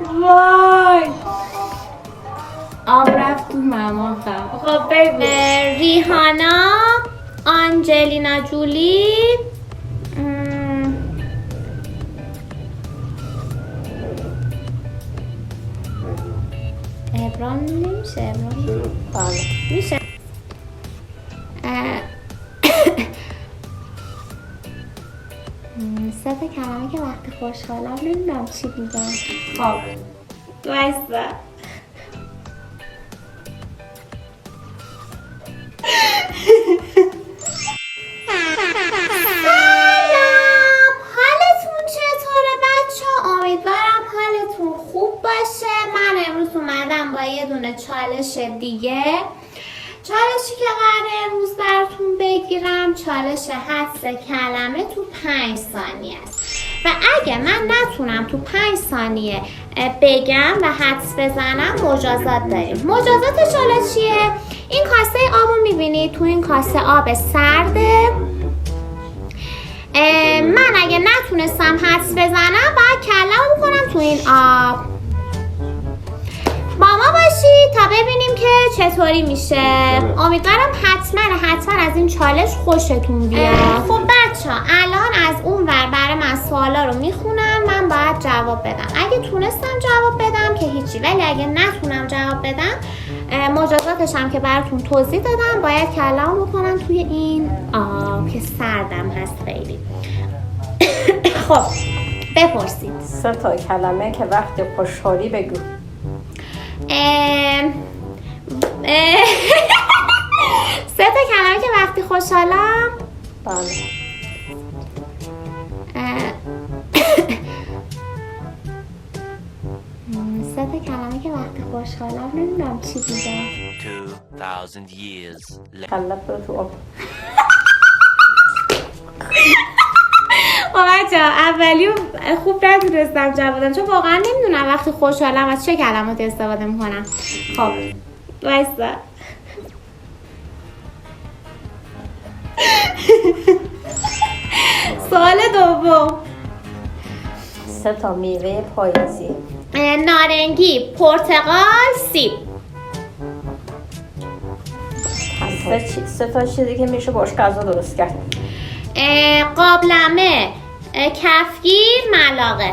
وای آب رفت تو مماخم. خب بگو. ریحانا، آنجلینا جولی، ابرام نمیشه. ابرام بله میشه. سه تا کلمه که وقتی خوشحالم نمیدونم چی میگم. خب وایسا. حالتون چطوره بچه؟ امیدوارم حالتون خوب باشه. من امروز اومدم با یه دونه چالش دیگه. چالشی که قراره امروز براتون بگیرم چالش حدس کلمه تو 5 ثانیه است و اگه من نتونم تو 5 ثانیه بگم و حدس بزنم مجازات داریم. مجازات چالش چیه؟ این کاسه آبو میبینید؟ تو این کاسه آب سرده. من اگه نتونستم حدس بزنم باید کلمو بکنم تو این آب. با ما باشید تا ببینیم که چطوری میشه. امیدوارم حتما از این چالش خوشتون بیاد. خب بچه ها الان از اون ور برای من سوالا رو میخونم، من باید جواب بدم. اگه تونستم جواب بدم که هیچی، ولی اگه نتونم جواب بدم مجازاتش هم که براتون توضیح دادم، باید کلمو بکنم توی این آب که سردم هست خیلی. خب بپرسید. 3 تا کلمه که وقتی خوشحالی بگو. سه تا کلمه که وقتی خوشحالم. بله. سه تا کلمه که وقتی خوشحالم نمیدونم چی بودم. 2000 years later. کلت برو تو آب. بچه اولی خوب نتونستم جواب بدم چون واقعا نمیدونم وقتی خوشحالم از چه کلمات استفاده میکنم. خب وایسا. سوال دوم. 3 تا میوه پاییزی. نارنگی، پرتقال، سیب. 3 تا چیزی که میشه باش غذا درست کرد. قابلمه، کفگیر، ملاقه.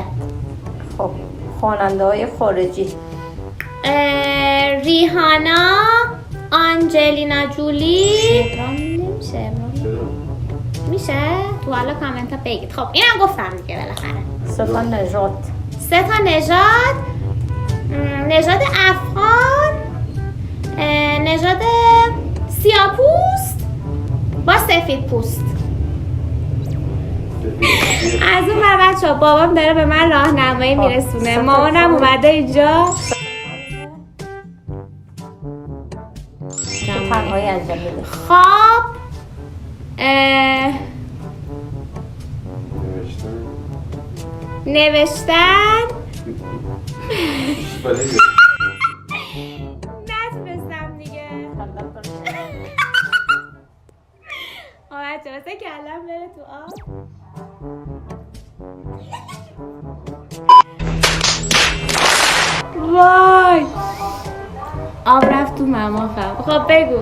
خب خواننده های خارجی. ریحانا، آنجلینا جولی. ابرام نمیشه. میشه؟ تو حالا کامنت ها بگید. خب اینم گفتم دیگه بالاخره. 3 تا نژاد. 3 تا نژاد. نژاد افغان، نژاد سیاه‌پوست با سفید پوست. از اون ور بچه‌ها بابام داره به من راهنمایی میرسونه. مامانم اومده اینجا تنهایی انجام میده. خواب، نوشتن. نتونستم دیگه. آمد جاسه کلم بره تو آب. وای آب رفت تو مماخم. خب بگو.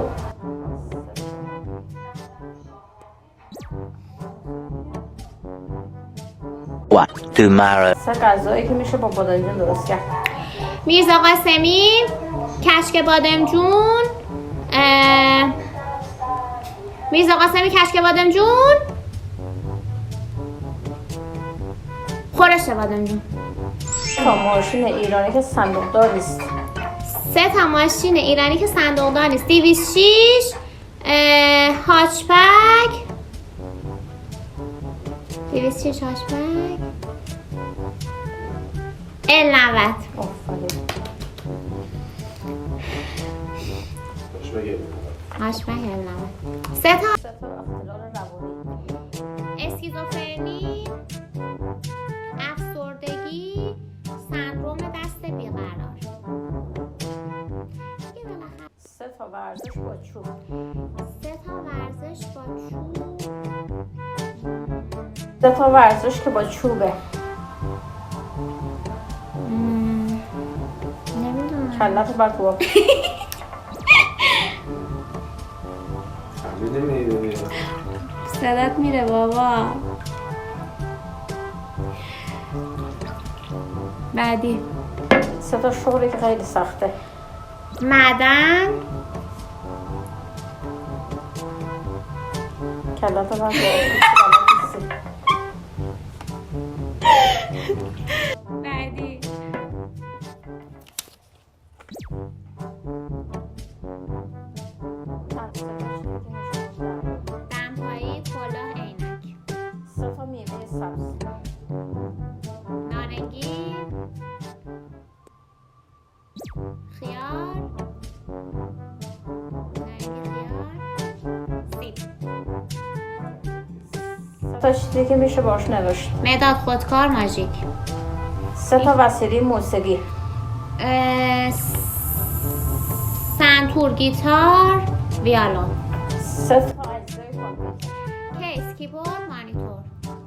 Tomorrow. 3 غذایی که میشه با بادمجون درست کرد. میرزا قاسمی، کشک بادمجون. میرزا قاسمی کشک بادمجون، خورش بادمجون. 3 تا ماشین ایرانی که صندوقدار نیست. 3 تا ماشین ایرانی که صندوقدار نیست. 206 هاچبک. 206 هاچبک. L90. آفرین. هاچبک L90. 3 تا 3 تا اختلال روانی. اسکیزوفرنی، افسردگی، سندروم دست بیقرار. 3 تا ورزش با چوب. 3 تا ورزش با چوب. 3 تا ورزش که با چوبه. کلت بر تو آب. صدات میره بابا. بعدی 3 تا شغلی که خیلی سخته. معدن، کلت بر تو آب. بعدی دمپایی، کلاه، عینک. 3 تا میوه سبز. نارنگی، خیار، سیب. 3 تا چیزی که میشه باش نوشت. مداد خودکار، ماژیک. 3 تا وسیله موسیقی. سنتور، گیتار، ویولون. 3 تا اجزای کامپیوتر. کیس، کیبورد، مانیتور.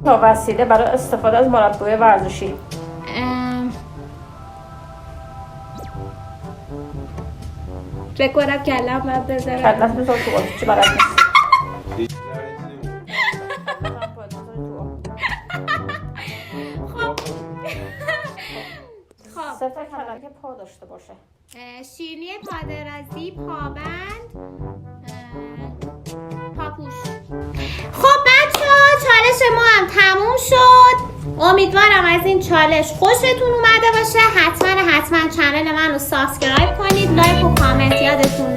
تا وسیله برای استفاده از مربای ورزشی. فکر کنم کلم باید بذارم. کلت بذار تو آب. چی بلد نیست. خب 3 تا کلمه که پا داشته باشه. شیرینی، پادرازی، پابند، پاپوش. خب بچه‌ها چالش ما هم تموم شد. امیدوارم از این چالش خوشتون اومده باشه. حتما چنل من رو سابسکرایب کنید. لایک و کامنت یادتون